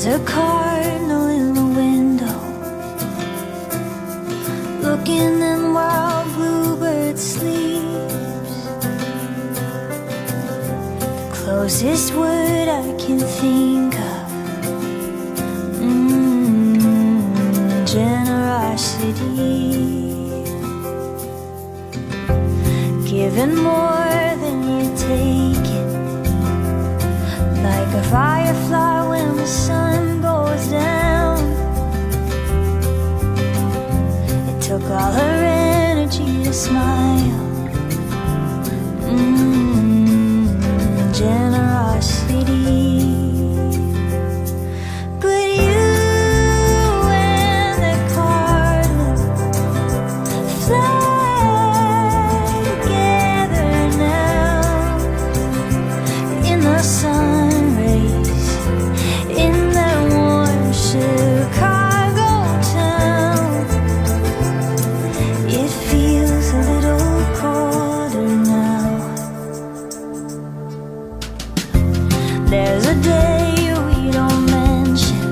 There's a cardinal in the window, looking in while bluebird sleeps. The closest word I can think of, generosity. Giving more than you're taking, like a firefly when the sun goes down. It took all her energy to smile. Generosity. But you and the cardinal fly together now in the sun rays, in that warm Chicago town. It feels a little colder now. There's a day we don't mention,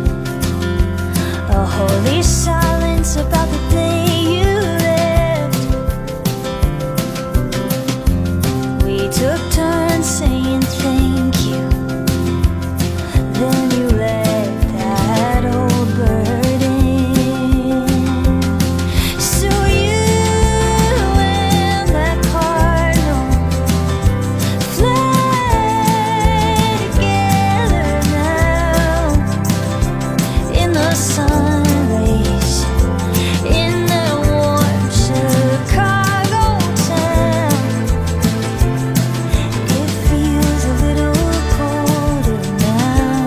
a holy silence about the day you left. We took turns saying thank you, then you let that old bird in. So you and that cardinal fly together now in the sun rays, in that warm Chicago town. It feels a little colder now.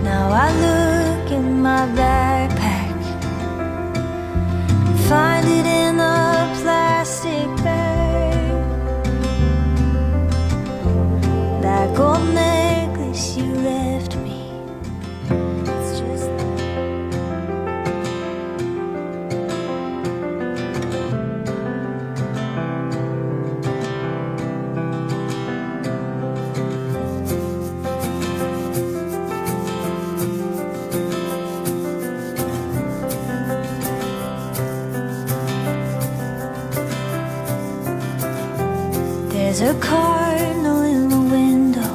Now I look in my backpack, find it in a plastic bag. That gold necklace you left me, it's just There's a cardinal in the window,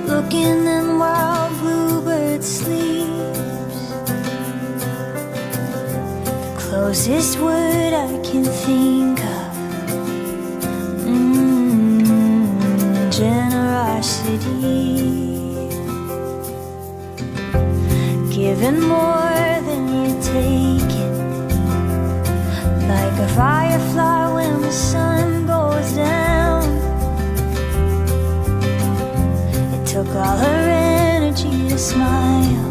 looking in while bluebird sleeps. The closest word I can think of, generosity. Giving more than you're taking, like a firefly when the sun goes down. It took all her energy to smile.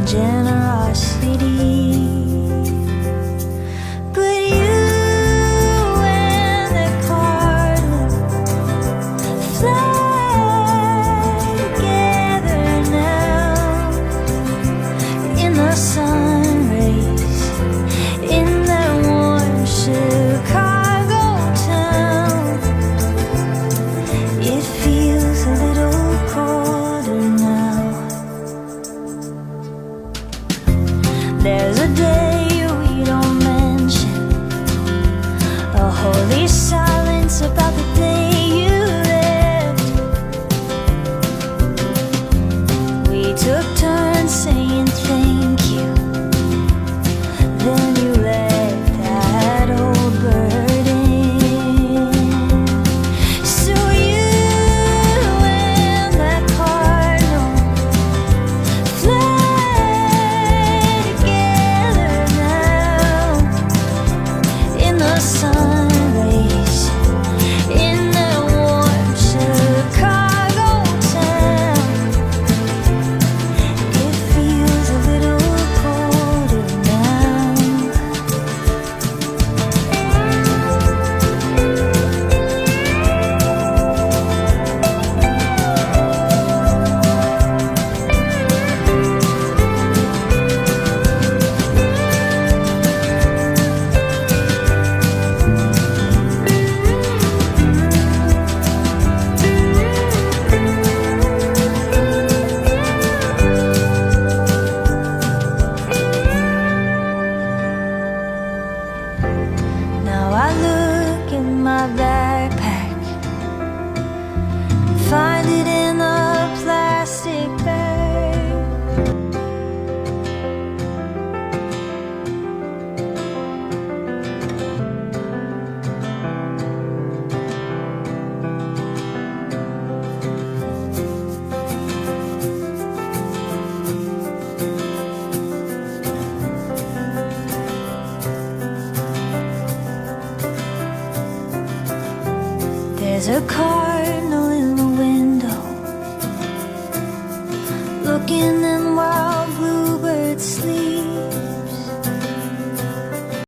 Generosity. But you and the cardinal fly together now in the sun rays, in that warm Chicago town. It feels a little colder now. There's a day we don't mention, a holy silence about the day you left. We took turns saying thank you, then you let that old bird in. So you and that cardinal fly together There's a cardinal in the window, looking in the world